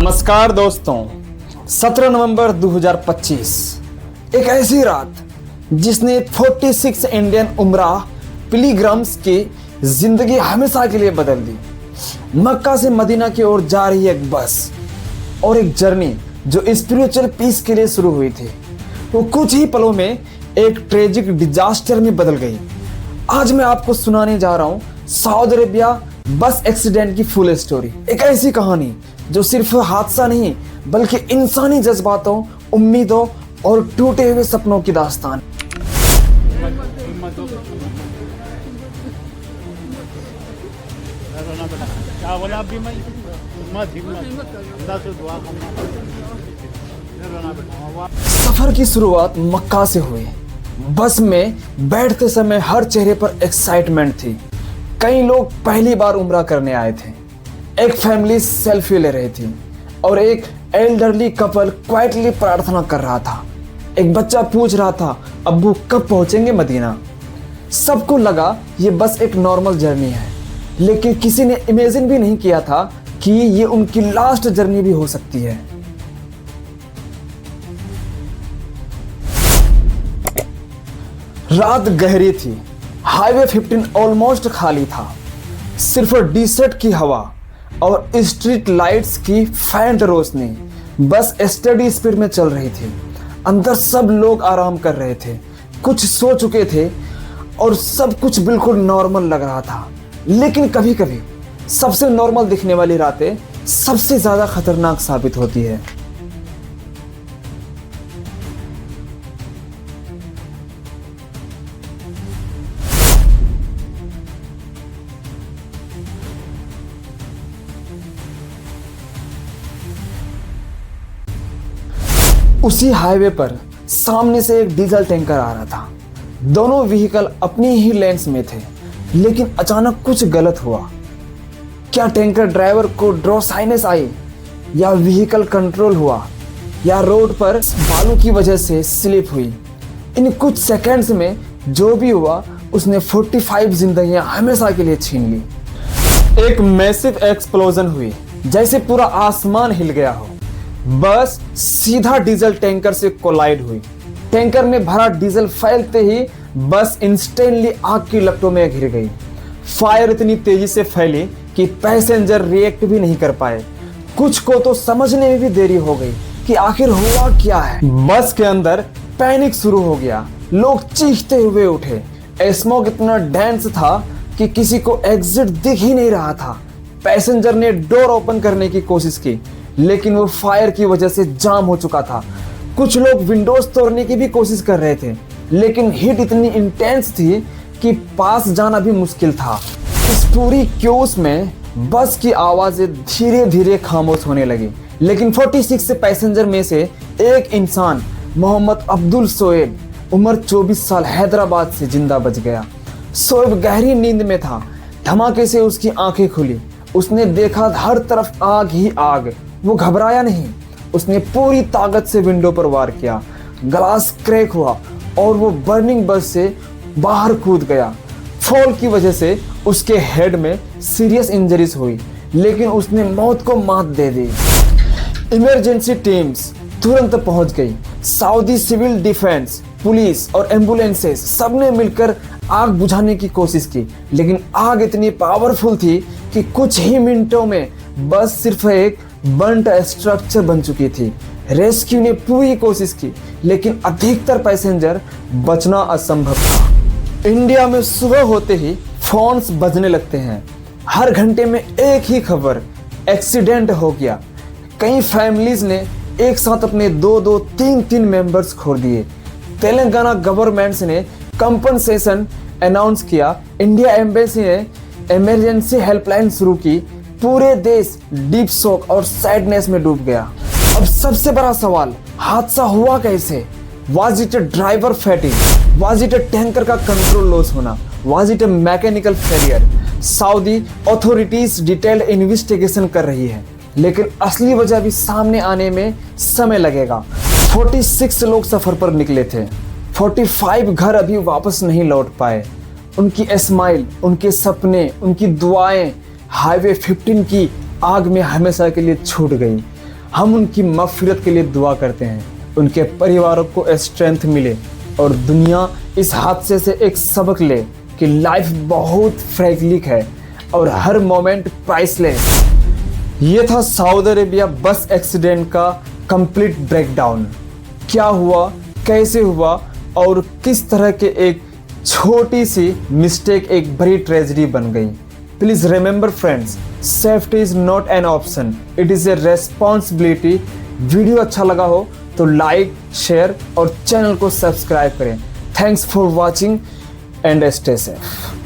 नमस्कार दोस्तों, 17 नवंबर 2025 एक ऐसी रात जिसने 46 इंडियन उमराह पिलग्रिम्स की जिंदगी हमेशा के लिए बदल दी। मक्का से मदीना की ओर जा रही एक बस और एक जर्नी जो स्पिरिचुअल पीस के लिए शुरू हुई थी, वो कुछ ही पलों में एक ट्रेजिक डिजास्टर में बदल गई। आज मैं आपको सुनाने जा रहा हूँ सऊदी अरेबिया बस एक्सीडेंट की फुल स्टोरी। एक ऐसी कहानी जो सिर्फ हादसा नहीं बल्कि इंसानी जज्बातों, उम्मीदों और टूटे हुए सपनों की दास्तान। सफर की शुरुआत मक्का से हुई। बस में बैठते समय हर चेहरे पर एक्साइटमेंट थी। कई लोग पहली बार उम्रा करने आए थे, एक फैमिली सेल्फी ले रही थी और एक एल्डरली कपल क्वाइटली प्रार्थना कर रहा था। एक बच्चा पूछ रहा था, अब्बू कब पहुंचेंगे मदीना। सबको लगा ये बस एक नॉर्मल जर्नी है, लेकिन किसी ने इमेजिन भी नहीं किया था कि ये उनकी लास्ट जर्नी भी हो सकती है। रात गहरी थी, हाईवे 15 ऑलमोस्ट खाली था। सिर्फ डिसर्ट की हवा और स्ट्रीट लाइट्स की फैंट रोशनी बस स्टडी स्पीड में चल रही थी। अंदर सब लोग आराम कर रहे थे, कुछ सो चुके थे और सब कुछ बिल्कुल नॉर्मल लग रहा था। लेकिन कभी कभी सबसे नॉर्मल दिखने वाली रातें सबसे ज्यादा खतरनाक साबित होती है। उसी हाईवे पर सामने से एक डीजल टैंकर आ रहा था। दोनों व्हीकल अपनी ही लेन्स में थे, लेकिन अचानक कुछ गलत हुआ। क्या टैंकर ड्राइवर को ड्रॉ साइनेस आई, या व्हीकल कंट्रोल हुआ, या रोड पर बालू की वजह से स्लिप हुई। इन कुछ सेकंड्स में जो भी हुआ, उसने 45 जिंदगियां हमेशा के लिए छीन ली। एक मैसिव एक्सप्लोजन हुई, जैसे पूरा आसमान हिल गया हो। बस सीधा डीजल टैंकर से कोलाइड हुई। टैंकर में भरा डीजल फैलते ही बस इंस्टेंटली आग की लपटों में घिर गई। फायर इतनी तेजी से फैली कि पैसेंजर रिएक्ट भी नहीं कर पाए। कुछ को तो समझने में भी देरी हो गई कि आखिर हुआ क्या है। बस के अंदर पैनिक शुरू हो गया, लोग चीखते हुए उठे। स्मोक इतना डेंस था कि किसी को एग्जिट दिख ही नहीं रहा था। पैसेंजर ने डोर ओपन करने की कोशिश की, लेकिन वो फायर की वजह से जाम हो चुका था। कुछ लोग विंडोज तोड़ने की भी कोशिश कर रहे थे, लेकिन हीट इतनी इंटेंस थी कि पास जाना भी मुश्किल था। इस पूरी क्यूस में बस की आवाजें धीरे धीरे खामोश होने लगी, लेकिन 46 पैसेंजर में से एक इंसान, मोहम्मद अब्दुल सोएब, उम्र 24 साल, हैदराबाद से जिंदा बच गया। सोएब गहरी नींद में था। धमाके से उसकी आंखें खुली। उसने देखा हर तरफ आग ही आग। वो घबराया नहीं, उसने पूरी ताकत से विंडो पर वार किया। ग्लास क्रैक हुआ और वो बर्निंग बस से बाहर कूद गया। फॉल की वजह से उसके हेड में सीरियस इंजरीज हुई, लेकिन उसने मौत को मात दे दी। इमरजेंसी टीम्स तुरंत पहुंच गई। सऊदी सिविल डिफेंस, पुलिस और एम्बुलेंसेस सबने मिलकर आग बुझाने की कोशिश की, लेकिन आग इतनी पावरफुल थी कि कुछ ही मिनटों में बस सिर्फ एक बर्न्ट स्ट्रक्चर बन चुकी थी। रेस्क्यू ने पूरी कोशिश की, लेकिन अधिकतर पैसेंजर बचना असंभव था। इंडिया में सुबह होते ही फोन्स बजने लगते हैं। हर घंटे में एक ही खबर, एक्सीडेंट हो गया। कई फैमिलीज ने एक साथ अपने 2-2, 3-3 मेंबर्स खो दिए। तेलंगाना गवर्नमेंट ने कंपनसेशन अनाउंस किया। इंडिया एम्बेसी ने इमरजेंसी हेल्पलाइन शुरू की। पूरे देश डीप शॉक और सैडनेस में डूब गया। अब सबसे बड़ा सवाल, हादसा हुआ कैसे? Was it driver fainting? Was it tanker का कंट्रोल लॉस होना? Was it mechanical failure? Saudi authorities detailed investigation कर रही है, लेकिन असली वजह भी सामने आने में समय लगेगा। 46 लोग सफर पर निकले थे। 45 घर अभी वापस नहीं लौट पाए। उनकी स्माइल, उनके सपने, उनकी दुआएं हाईवे 15 की आग में हमेशा के लिए छूट गई। हम उनकी मग़फ़िरत के लिए दुआ करते हैं, उनके परिवारों को स्ट्रेंथ मिले और दुनिया इस हादसे से एक सबक ले कि लाइफ बहुत फ्रैगलिक है और हर मोमेंट प्राइसलेस। ये था सऊदी अरेबिया बस एक्सीडेंट का कंप्लीट ब्रेकडाउन। क्या हुआ, कैसे हुआ और किस तरह के एक छोटी सी मिस्टेक एक बड़ी ट्रेजेडी बन गई। Please remember friends, safety is not an option, it is a responsibility. Video अच्छा लगा हो तो लाइक, शेयर और चैनल को सब्सक्राइब करें। Thanks for watching and stay safe.